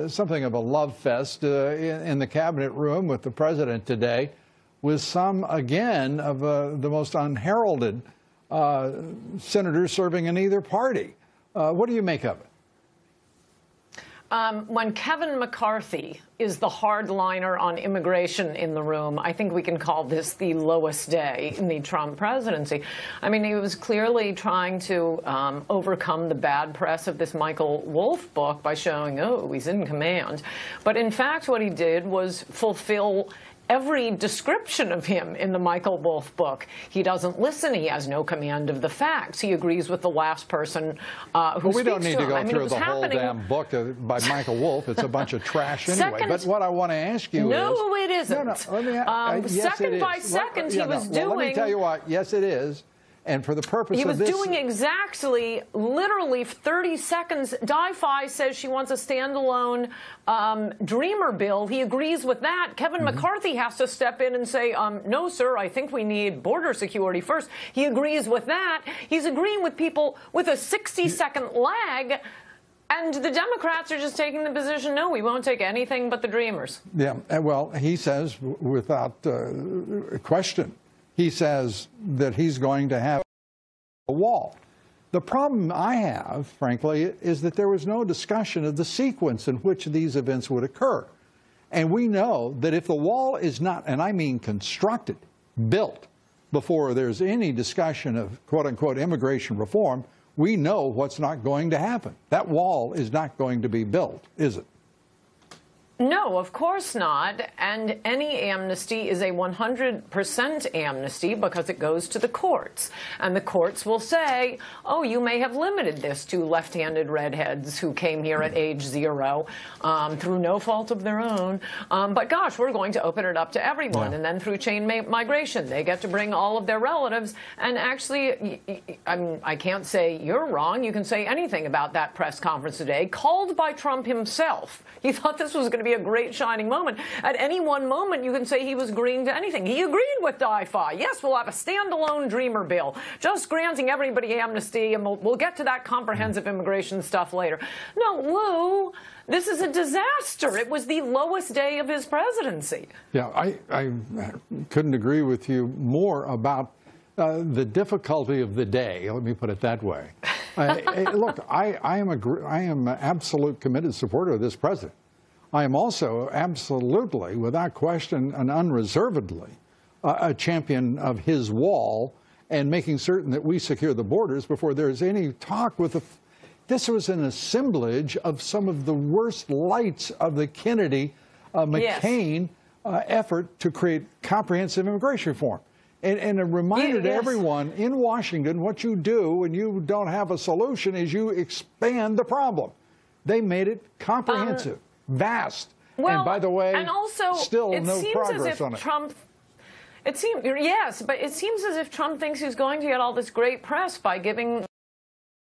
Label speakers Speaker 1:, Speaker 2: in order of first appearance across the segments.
Speaker 1: something of a love fest in the cabinet room with the president today, with some, again, of the most unheralded senators serving in either party. What do you make of it?
Speaker 2: When Kevin McCarthy is the hardliner on immigration in the room, I think we can call this the lowest day in the Trump presidency. I mean, he was clearly trying to overcome the bad press of this Michael Wolff book by showing, oh, he's in command. But in fact, what he did was fulfill every description of him in the Michael Wolff book. He doesn't listen. He has no command of the facts. He agrees with the last person who speaks to him.
Speaker 1: We don't need to go through the whole damn book by Michael Wolff. It's a bunch of trash anyway. But what I want to ask you is...
Speaker 2: No, it isn't.
Speaker 1: Yes,
Speaker 2: second by second, he was doing...
Speaker 1: Well, let me tell you what. Yes, it is. And for the purpose of this...
Speaker 2: He was doing exactly, literally 30 seconds. Di-Fi says she wants a standalone Dreamer bill. He agrees with that. Kevin McCarthy has to step in and say, no, sir, I think we need border security first. He agrees with that. He's agreeing with people with a 60-second lag. And the Democrats are just taking the position, no, we won't take anything but the Dreamers.
Speaker 1: Yeah, well, he says, without question, he says that he's going to have a wall. The problem I have, frankly, is that there was no discussion of the sequence in which these events would occur. And we know that if the wall is not, and I mean constructed, built, before there's any discussion of quote-unquote immigration reform, we know what's not going to happen. That wall is not going to be built, is it?
Speaker 2: No, of course not. And any amnesty is a 100% amnesty because it goes to the courts. And the courts will say, oh, you may have limited this to left-handed redheads who came here at age 0 through no fault of their own. But gosh, we're going to open it up to everyone. Yeah. And then through chain migration, they get to bring all of their relatives. And actually, I can't say you're wrong. You can say anything about that press conference today, called by Trump himself. He thought this was going to be a great shining moment. At any one moment, you can say he was agreeing to anything. He agreed with Di-Fi. Yes, we'll have a standalone Dreamer bill, just granting everybody amnesty, and we'll get to that comprehensive immigration stuff later. No, Lou, this is a disaster. It was the lowest day of his presidency.
Speaker 1: Yeah, I couldn't agree with you more about the difficulty of the day. Let me put it that way. Look, I am an absolute committed supporter of this president. I am also absolutely, without question and unreservedly, a champion of his wall and making certain that we secure the borders before there's any talk with the... This was an assemblage of some of the worst lights of the Kennedy, McCain effort to create comprehensive immigration reform. And a reminder to everyone in Washington, what you do when you don't have a solution is you expand the problem. They made it comprehensive, vast,
Speaker 2: well,
Speaker 1: and by the way,
Speaker 2: and also,
Speaker 1: still no progress on it.
Speaker 2: It seems, yes, but it seems as if Trump thinks he's going to get all this great press by giving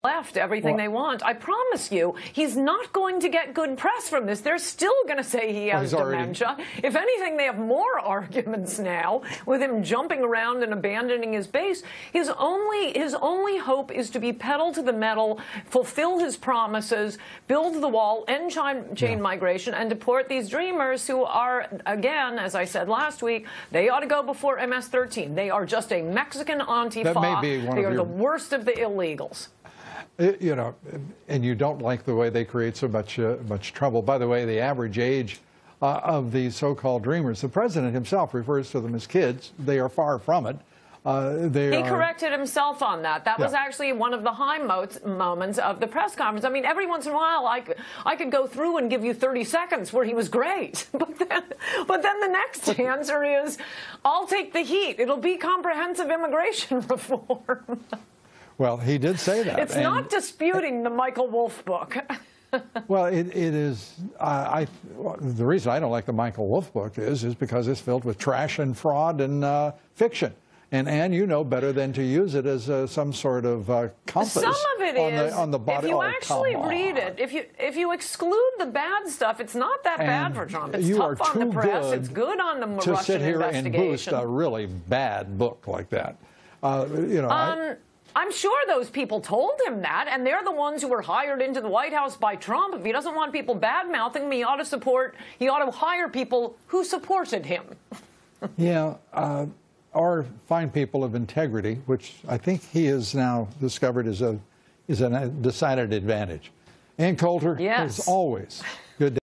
Speaker 2: left everything they want. I promise you, he's not going to get good press from this. They're still going to say he has dementia. If anything, they have more arguments now with him jumping around and abandoning his base. His only hope is to be pedal to the metal, fulfill his promises, build the wall, end chain migration, and deport these Dreamers who are, again, as I said last week, they ought to go before MS-13. They are just a Mexican Antifa.
Speaker 1: That may be one
Speaker 2: they
Speaker 1: of
Speaker 2: are
Speaker 1: your...
Speaker 2: the worst of the illegals.
Speaker 1: You know, and you don't like the way they create so much trouble. By the way, the average age of these so-called Dreamers, the president himself refers to them as kids. They are far from it.
Speaker 2: He corrected himself on that. That was actually one of the high moments of the press conference. I mean, every once in a while, I could go through and give you 30 seconds where he was great. But then the next answer is, I'll take the heat. It'll be comprehensive immigration reform.
Speaker 1: Well, he did say that.
Speaker 2: It's not disputing the Michael Wolff book.
Speaker 1: Well, it is. The reason I don't like the Michael Wolff book is because it's filled with trash and fraud and fiction. And Ann, you know better than to use it as some sort of compass.
Speaker 2: Some of it is.
Speaker 1: On the body.
Speaker 2: If you actually read it, if you exclude the bad stuff, it's not that bad for Trump. It's tough on the press. It's good on the Russian investigation.
Speaker 1: To sit here and boost a really bad book like that. You know.
Speaker 2: I'm sure those people told him that, and they're the ones who were hired into the White House by Trump. If he doesn't want people bad-mouthing him, he ought to hire people who supported him.
Speaker 1: Yeah, or find people of integrity, which I think he has now discovered is a decided advantage. Ann Coulter,
Speaker 2: Yes.
Speaker 1: as always, good day.